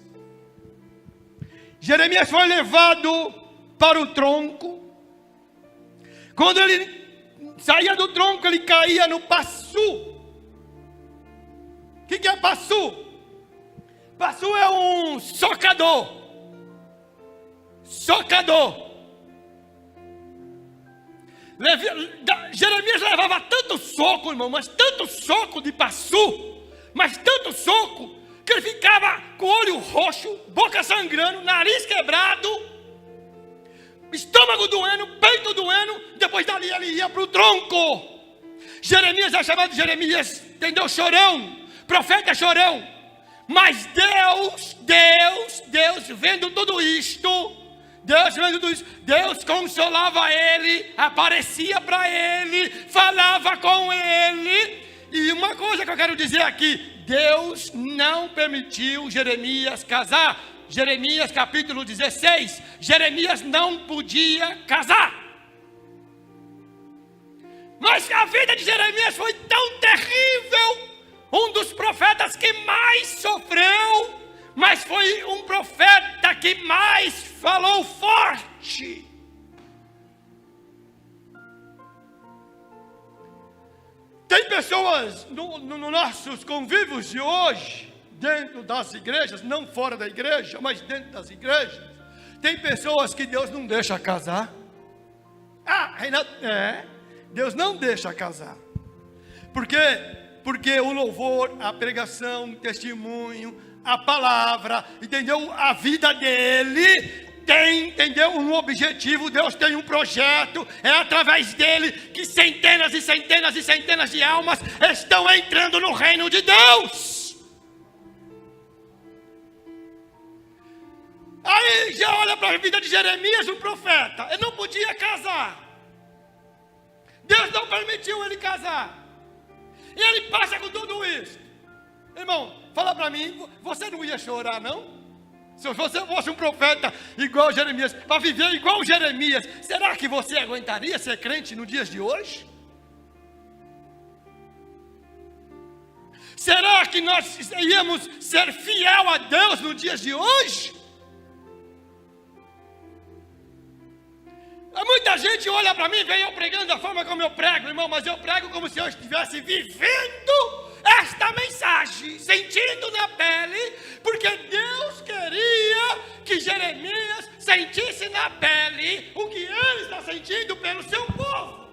Jeremias foi levado para o tronco. Quando ele saía do tronco, ele caía no passu. O que é passu? Passu é um socador. Socador. Jeremias levava tanto soco, irmão, mas tanto soco de passu, mas tanto soco, que ele ficava com o olho roxo, boca sangrando, nariz quebrado, estômago doendo, peito doendo. Depois dali ele ia para o tronco. Jeremias é chamado de Jeremias, entendeu? Chorão, profeta chorão. Mas Deus vendo tudo isto, Deus consolava ele, aparecia para ele, falava com ele. E uma coisa que eu quero dizer aqui: Deus não permitiu Jeremias casar. Jeremias capítulo 16, Jeremias não podia casar. Mas a vida de Jeremias foi tão terrível, um dos profetas que mais sofreu, mas foi um profeta que mais falou forte. Tem pessoas nos nossos convívios de hoje, dentro das igrejas, não fora da igreja, mas dentro das igrejas, tem pessoas que Deus não deixa casar. Renato, Deus não deixa casar. Por quê? Porque o louvor, a pregação, o testemunho, a palavra, entendeu? A vida dele tem, entendeu? Um objetivo, Deus tem um projeto, é através dele que centenas e centenas e centenas de almas estão entrando no reino de Deus. Aí já olha para a vida de Jeremias, um profeta, ele não podia casar, Deus não permitiu ele casar, e ele passa com tudo isso. Irmão, fala para mim, você não ia chorar não? Se você fosse um profeta igual Jeremias, para viver igual Jeremias, será que você aguentaria ser crente nos dias de hoje? Será que nós íamos ser fiel a Deus nos dias de hoje? Muita gente olha para mim, vem eu pregando da forma como eu prego, irmão, mas eu prego como se eu estivesse vivendo esta mensagem, sentindo na pele, porque Deus queria que Jeremias sentisse na pele o que ele está sentindo pelo seu povo.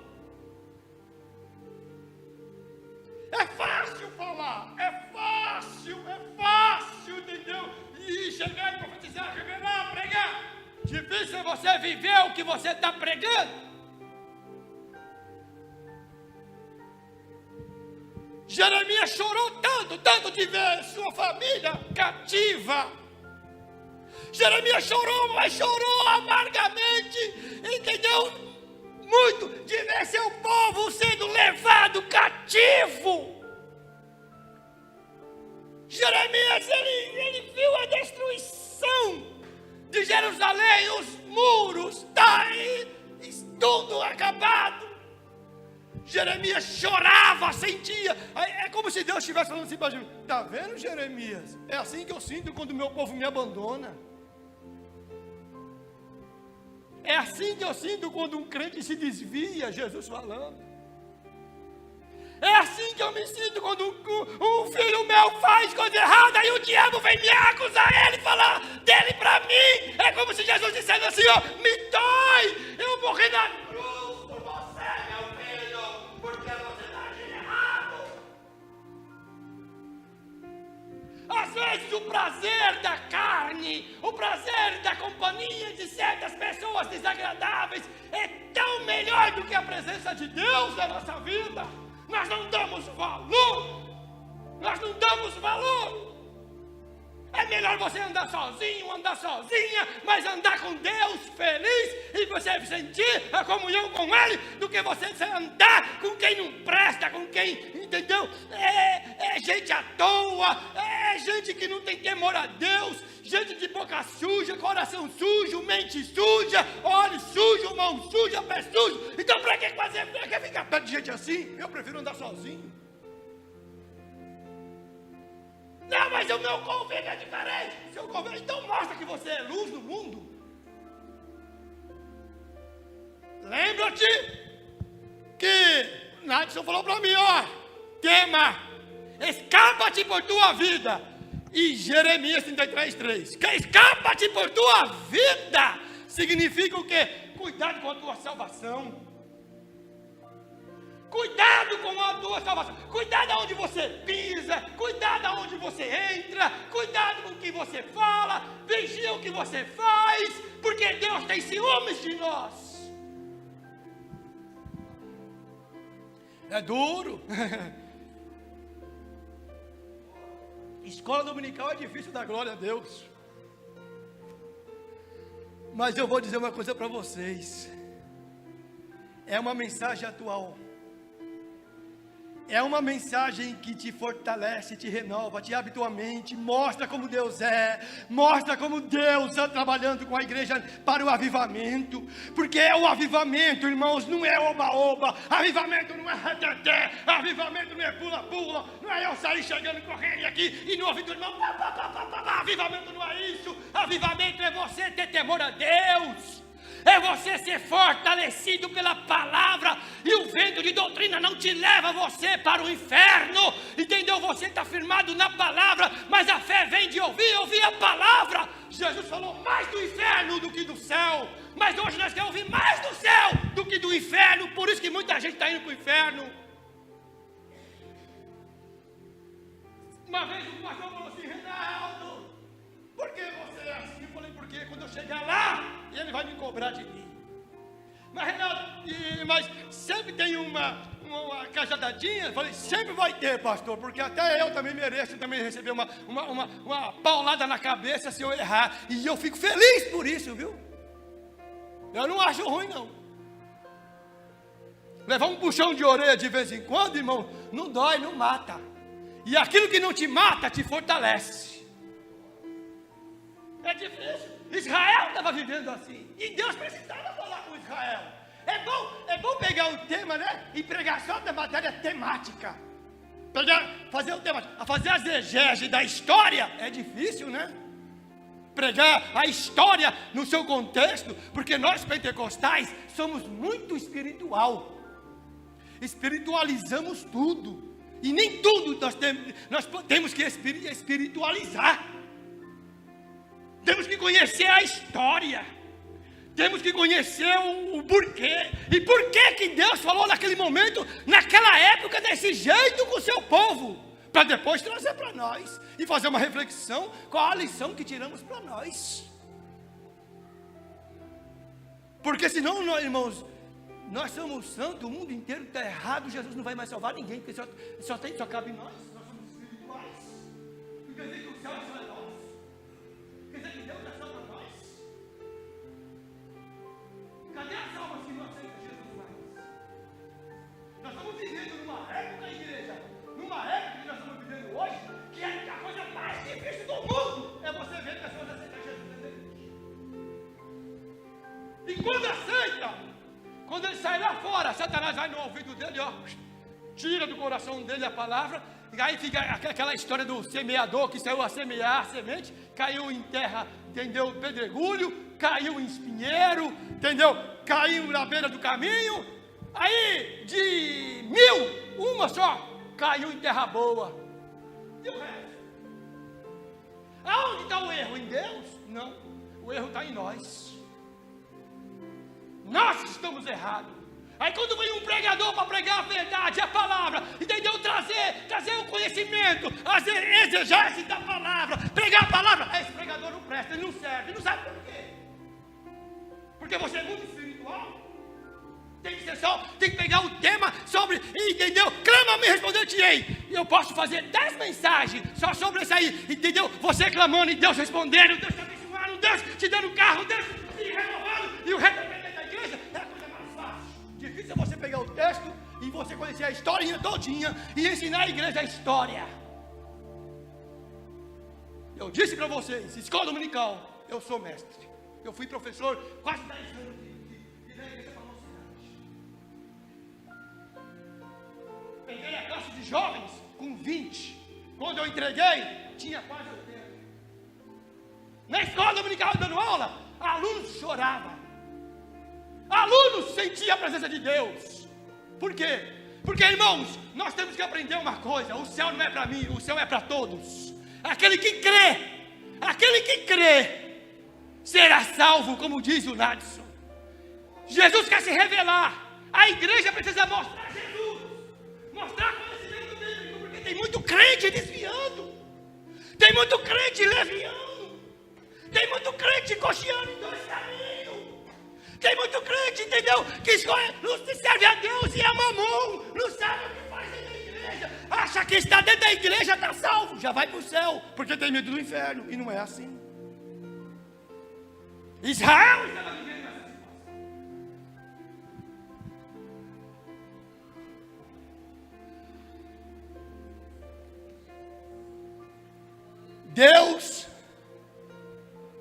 É fácil falar, é fácil, entendeu? E chegar e profetizar, revelar, pregar. Difícil é você viver o que você está pregando. Jeremias chorou tanto de ver sua família cativa. Jeremias chorou, mas chorou amargamente, entendeu? Muito de ver seu povo sendo levado cativo. Jeremias, ele viu a destruição de Jerusalém, os muros, tudo acabado. Jeremias chorava, sentia. É como se Deus estivesse falando assim para Jeremias: está vendo, Jeremias? É assim que eu sinto quando o meu povo me abandona. É assim que eu sinto quando um crente se desvia, Jesus falando. É assim que eu me sinto quando um filho meu faz coisa errada e o diabo vem me acusar, ele falar dele para mim. É como se Jesus dissesse assim: ó, me dói, eu morri na cruz por você, meu filho, porque você está agindo errado. Às vezes o prazer da carne, o prazer da companhia de certas pessoas desagradáveis é tão melhor do que a presença de Deus na nossa vida. Nós não damos valor. É melhor você andar sozinho, andar sozinha, mas andar com Deus feliz e você sentir a comunhão com Ele, do que você andar com quem não presta, com quem, entendeu? É gente à toa, é gente que não tem temor a Deus, gente de boca suja, coração sujo, mente suja, olho sujo, mão suja, pé sujo. Então para que fazer? Para que ficar perto de gente assim? Eu prefiro andar sozinho. Não, mas o meu convívio é diferente. Seu convívio, então mostra que você é luz no mundo. Lembra-te que Nadson falou para mim, ó, tema, escapa-te por tua vida. E Jeremias 33:3, que escapa-te por tua vida, significa o quê? Cuidado com a tua salvação. Cuidado com a tua salvação. Cuidado aonde você pisa. Cuidado aonde você entra. Cuidado com o que você fala. Vigia o que você faz. Porque Deus tem ciúmes de nós. É duro. Escola dominical é difícil dar glória a Deus. Mas eu vou dizer uma coisa para vocês. É uma mensagem atual. É uma mensagem que te fortalece, te renova, te abre tua mente, mostra como Deus é, mostra como Deus está trabalhando com a igreja para o avivamento, porque é o avivamento, irmãos, não é oba-oba, avivamento não é reteté, avivamento não é pula-pula, não é eu sair chegando correndo aqui e no ouvido do irmão, avivamento não é isso, avivamento é você ter temor a Deus. É você ser fortalecido pela palavra, e o vento de doutrina não te leva você para o inferno, entendeu? Você está firmado na palavra, mas a fé vem de ouvir a palavra. Jesus falou mais do inferno do que do céu, mas hoje nós queremos ouvir mais do céu do que do inferno, por isso que muita gente está indo para o inferno. Uma vez um pastor falou assim: Reinaldo, por que você é assim? Eu falei: porque quando eu chegar lá, ele vai me cobrar de mim. Mas Reinaldo, mas sempre tem uma cajadadinha. Eu falei: sempre vai ter, pastor, porque até eu também mereço também receber uma paulada na cabeça se eu errar, e eu fico feliz por isso, viu? Eu não acho ruim, não. Levar um puxão de orelha de vez em quando, irmão, não dói, não mata, e aquilo que não te mata te fortalece. É difícil. Israel estava vivendo assim, e Deus precisava falar com Israel. É bom pegar o tema, né, e pregar só da matéria temática. Fazer o tema, fazer a exegese da história é difícil, né? Pregar a história no seu contexto, porque nós pentecostais somos muito espiritualizamos tudo, e nem tudo nós temos que espiritualizar. Temos que conhecer a história, temos que conhecer o porquê, e por que Deus falou naquele momento, naquela época, desse jeito com o seu povo, para depois trazer para nós, e fazer uma reflexão, qual a lição que tiramos para nós. Porque senão, irmãos, nós somos santos, o mundo inteiro está errado, Jesus não vai mais salvar ninguém, porque só cabe nós somos espirituais, porque dizer que o céu é só nós. Quer dizer que Deus é só para nós? Cadê as almas que não aceitam Jesus mais? Nós estamos vivendo numa época, igreja, numa época que nós estamos vivendo hoje, que é a coisa mais difícil do mundo é você ver pessoas aceitar Jesus. E quando aceita, quando ele sai lá fora, Satanás vai no ouvido dele, ó, tira do coração dele a palavra. E aí fica aquela história do semeador que saiu a semear a semente, caiu em terra, entendeu? Pedregulho, caiu em espinheiro, entendeu? Caiu na beira do caminho. Aí de 1000, uma só caiu em terra boa. E o resto? Aonde está o erro? Em Deus? Não, o erro está em nós. Nós estamos errados. Aí quando vem um pregador para pregar a verdade, a palavra, entendeu? Trazer o conhecimento, a exegese da palavra, pregar a palavra, esse pregador não presta, ele não serve, ele não sabe por quê. Porque você é muito espiritual. Tem que pegar o tema sobre, entendeu? Clama-me, responder-te-ei. Eu posso fazer 10 mensagens só sobre isso aí, entendeu? Você clamando e Deus respondendo, Deus te abençoando, Deus te dando carro, Deus te renovando, e o arrependimento da igreja é a coisa mais fácil. Difícil é você pegar o texto e você conhecer a historinha todinha e ensinar a igreja a história. Eu disse para vocês, escola dominical, eu sou mestre. Eu fui professor quase 10 anos de igreja para a mocidade. Peguei a classe de jovens com 20. Quando eu entreguei, tinha quase 80. Na escola dominical dando aula, alunos choravam. Alunos sentiam a presença de Deus. Por quê? Porque, irmãos, nós temos que aprender uma coisa: o céu não é para mim, o céu é para todos. Aquele que crê, será salvo, como diz o Nadson. Jesus quer se revelar. A igreja precisa mostrar Jesus, mostrar conhecimento bíblico, porque tem muito crente desviando, tem muito crente leviano, tem muito crente cocheando em 2 caminhos, tem muito crente, entendeu, que escolhe, não se serve a Deus e a mamão, não sabe o que faz dentro da igreja, acha que está dentro da igreja, está salvo, já vai para o céu, porque tem medo do inferno, e não é assim. Israel estava vivendo essa situação.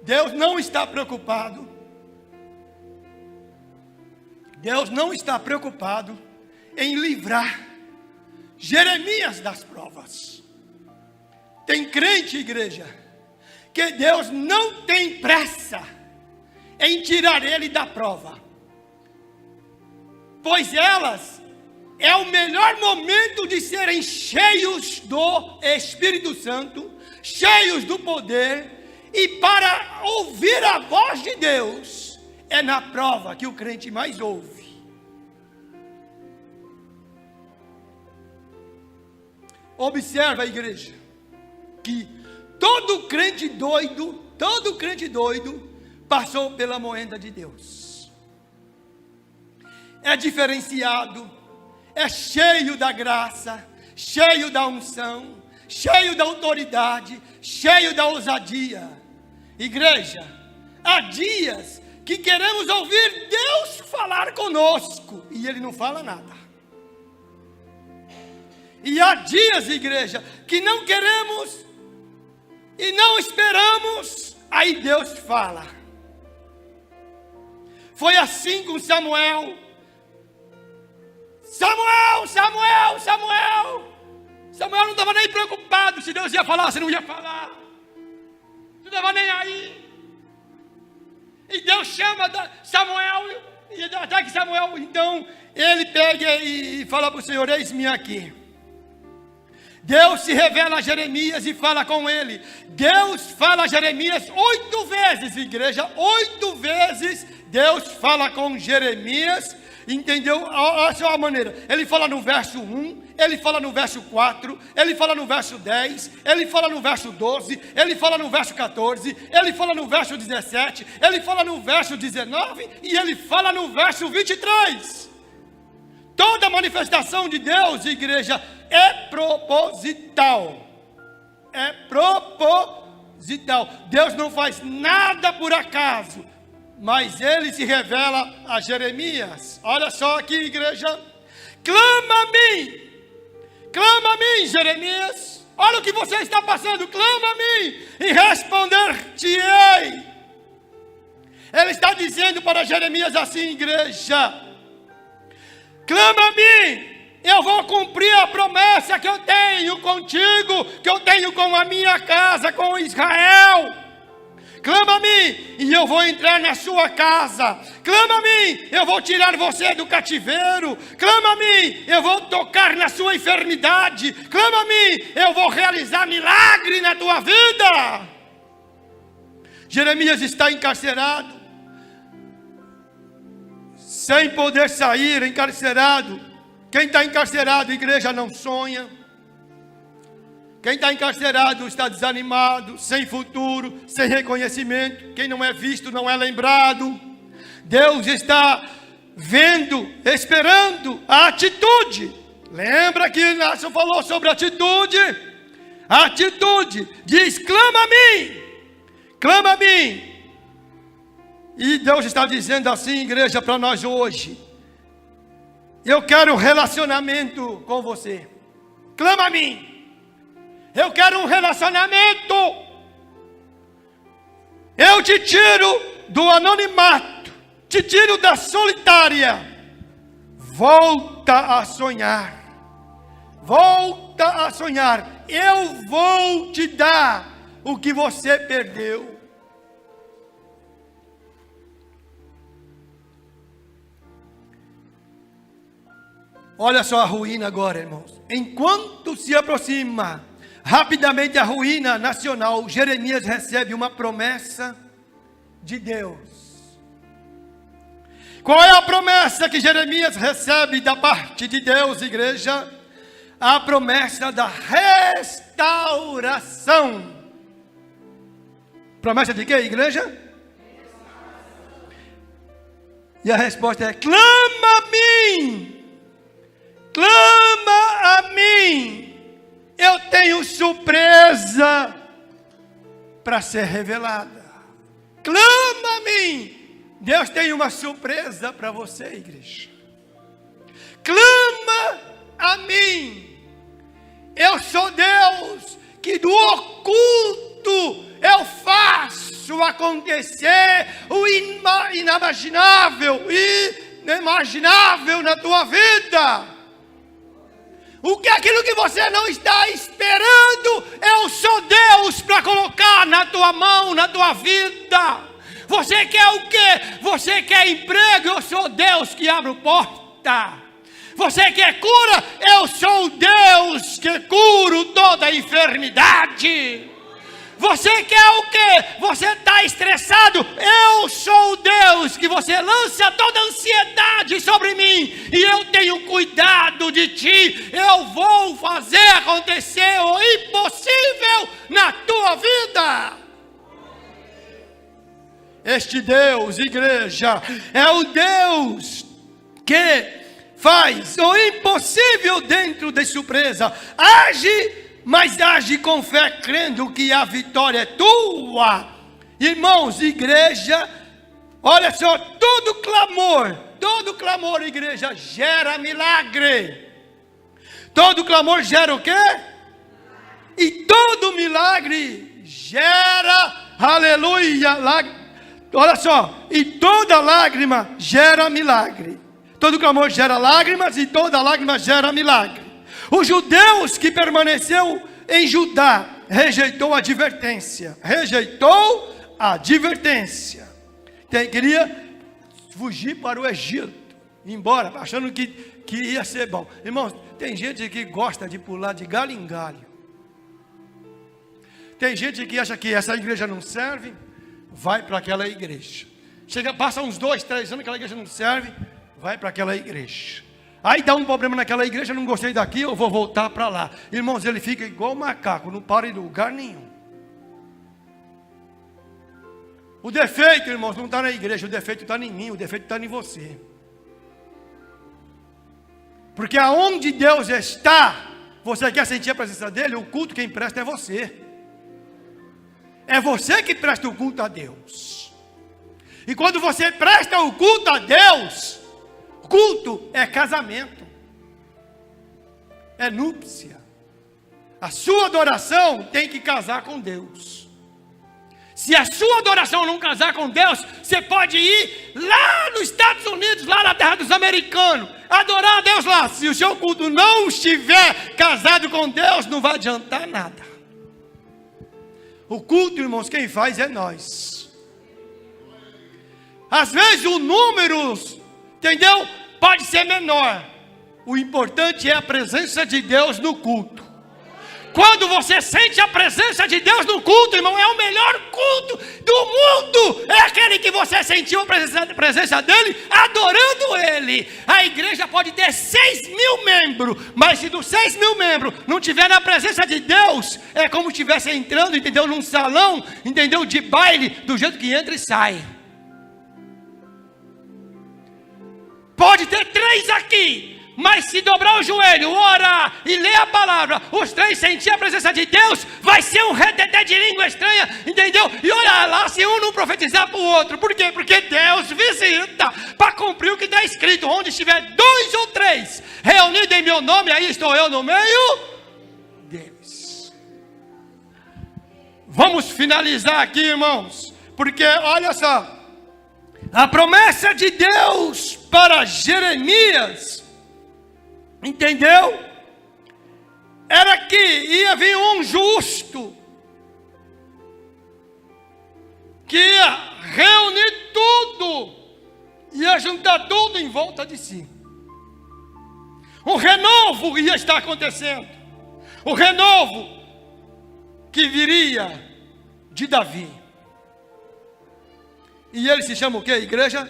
Deus não está preocupado. Deus não está preocupado em livrar Jeremias das provas. Tem crente, igreja, que Deus não tem pressa em tirar ele da prova, pois elas é o melhor momento de serem cheios do Espírito Santo, cheios do poder, e para ouvir a voz de Deus é na prova que o crente mais ouve. Observa, a igreja, que todo crente doido passou pela moenda de Deus. É diferenciado, é cheio da graça, cheio da unção, cheio da autoridade, cheio da ousadia. Igreja, há dias que queremos ouvir Deus falar conosco e Ele não fala nada. E há dias, igreja, que não queremos e não esperamos, aí Deus fala. Foi assim com Samuel. Samuel não estava nem preocupado se Deus ia falar, se não ia falar. Não estava nem aí. E Deus chama Samuel, e até que Samuel, então, ele pega e fala para o Senhor: eis-me aqui. Deus se revela a Jeremias e fala com ele. Deus fala a Jeremias 8 vezes, igreja, 8 vezes Deus fala com Jeremias. Entendeu? Olha só a maneira. Ele fala no verso 1, ele fala no verso 4, ele fala no verso 10, ele fala no verso 12, ele fala no verso 14, ele fala no verso 17, ele fala no verso 19 e ele fala no verso 23. Toda manifestação de Deus, igreja, é proposital. É proposital. Deus não faz nada por acaso, mas Ele se revela a Jeremias. Olha só aqui, igreja. Clama a mim, Jeremias. Olha o que você está passando. Clama a mim e responder-te-ei. Ele está dizendo para Jeremias assim, igreja: clama a mim, eu vou cumprir a promessa que eu tenho contigo, que eu tenho com a minha casa, com Israel. Clama a mim e eu vou entrar na sua casa. Clama a mim, eu vou tirar você do cativeiro. Clama a mim, eu vou tocar na sua enfermidade. Clama a mim, eu vou realizar milagre na tua vida. Jeremias está encarcerado, sem poder sair, encarcerado. Quem está encarcerado, igreja, não sonha. Quem está encarcerado está desanimado, sem futuro, sem reconhecimento. Quem não é visto não é lembrado. Deus está vendo, esperando a atitude. Lembra que Inácio falou sobre atitude? A atitude diz: clama a mim, clama a mim. E Deus está dizendo assim, igreja, para nós hoje: eu quero um relacionamento com você. Clama a mim. Eu quero um relacionamento. Eu te tiro do anonimato, te tiro da solitária. Volta a sonhar. Volta a sonhar. Eu vou te dar o que você perdeu. Olha só a ruína agora, irmãos. Enquanto se aproxima rapidamente a ruína nacional, Jeremias recebe uma promessa de Deus. Qual é a promessa que Jeremias recebe da parte de Deus, igreja? A promessa da restauração. Promessa de quê, igreja? E a resposta é: clama a mim. Clama a mim. Eu tenho surpresa para ser revelada. Clama a mim. Deus tem uma surpresa para você, igreja. Clama a mim. Eu sou Deus que do oculto culto, eu faço acontecer o inimaginável na tua vida. O que é aquilo que você não está esperando, eu sou Deus para colocar na tua mão, na tua vida. Você quer o quê? Você quer emprego? Eu sou Deus que abre porta. Você quer cura? Eu sou Deus que curo toda enfermidade. Você quer o quê? Você está estressado? Eu sou o Deus que você lança toda ansiedade sobre mim. E eu tenho cuidado de ti. Eu vou fazer acontecer o impossível na tua vida. Este Deus, igreja, é o Deus que faz o impossível dentro de surpresa. Age, mas age com fé, crendo que a vitória é tua. Irmãos, igreja, olha só, todo clamor, igreja, gera milagre. Todo clamor gera o quê? E todo milagre gera, aleluia, olha só, e toda lágrima gera milagre. Todo clamor gera lágrimas e toda lágrima gera milagre. Os judeus que permaneceu em Judá rejeitou a advertência. Queria fugir para o Egito, ir embora, achando que ia ser bom. Irmãos, tem gente que gosta de pular de galho em galho. Tem gente que acha que essa igreja não serve, vai para aquela igreja. Passa uns 2, 3 anos, aquela igreja não serve, vai para aquela igreja. Aí dá um problema naquela igreja, não gostei daqui, eu vou voltar para lá. Irmãos, ele fica igual macaco, não para em lugar nenhum. O defeito, irmãos, não está na igreja, o defeito está em mim, o defeito está em você. Porque aonde Deus está, você quer sentir a presença dele, o culto quem presta é você. É você que presta o culto a Deus. E quando você presta o culto a Deus, culto é casamento, é núpcia. A sua adoração tem que casar com Deus. Se a sua adoração não casar com Deus, você pode ir lá nos Estados Unidos, lá na terra dos americanos, adorar a Deus lá. Se o seu culto não estiver casado com Deus, não vai adiantar nada. O culto, irmãos, quem faz é nós. Às vezes o número, entendeu? Pode ser menor. O importante é a presença de Deus no culto. Quando você sente a presença de Deus no culto, irmão, é o melhor culto do mundo. É aquele que você sentiu a presença dele, adorando ele. A igreja pode ter 6.000 membros, mas se dos 6.000 membros não tiver na presença de Deus, é como se estivesse entrando, entendeu, num salão, entendeu, de baile, do jeito que entra e sai. Pode ter 3 aqui, mas se dobrar o joelho, orar e ler a palavra, os 3 sentir a presença de Deus, vai ser um reteté de língua estranha, entendeu? E olha lá, se um não profetizar para o outro. Por quê? Porque Deus visita para cumprir o que está escrito. Onde estiver 2 ou 3 reunidos em meu nome, aí estou eu no meio deles. Vamos finalizar aqui, irmãos, porque olha só, a promessa de Deus para Jeremias, entendeu? Era que ia vir um justo, que ia reunir tudo, ia juntar tudo em volta de si. Um renovo ia estar acontecendo. O renovo que viria de Davi. E ele se chama o quê, igreja?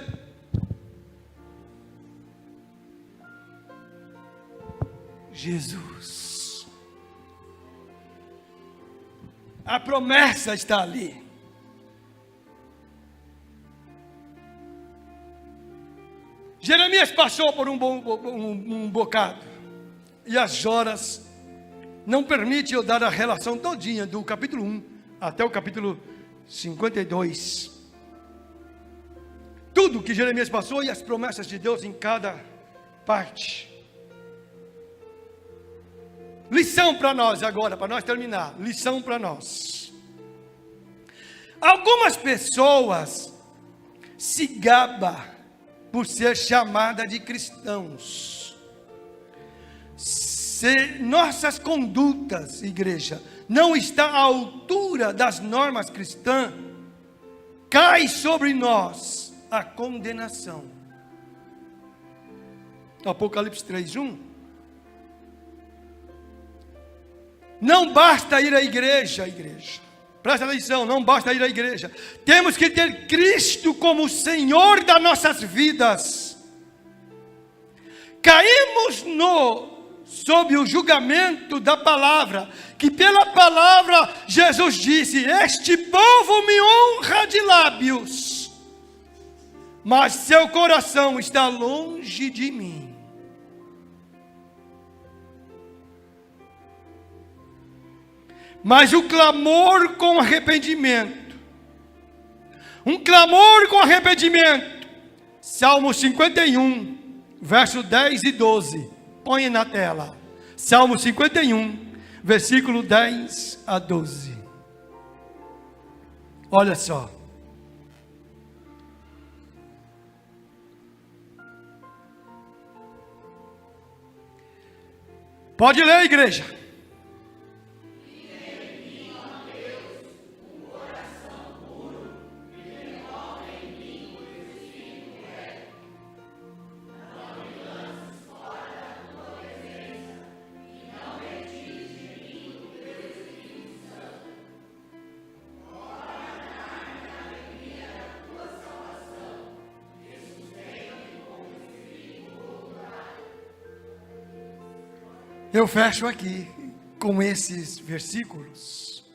Jesus. A promessa está ali. Jeremias passou por um bocado. E as horas não permitem eu dar a relação todinha do capítulo 1 até o capítulo 52. Tudo que Jeremias passou e as promessas de Deus em cada parte. Lição para nós agora, para nós terminar. Lição para nós. Algumas pessoas se gabam por ser chamada de cristãos. Se nossas condutas, igreja, não está à altura das normas cristãs, cai sobre nós a condenação. Apocalipse 3:1. Não basta ir à igreja. Presta atenção, não basta ir à igreja. Temos que ter Cristo como Senhor das nossas vidas. Caímos sob o julgamento da palavra, que pela palavra Jesus disse: este povo me honra de lábios, mas seu coração está longe de mim. Mas o clamor com arrependimento, Salmo 51, verso 10 e 12, põe na tela, Salmo 51, versículo 10 a 12, olha só. Pode ler, igreja. Eu fecho aqui com esses versículos.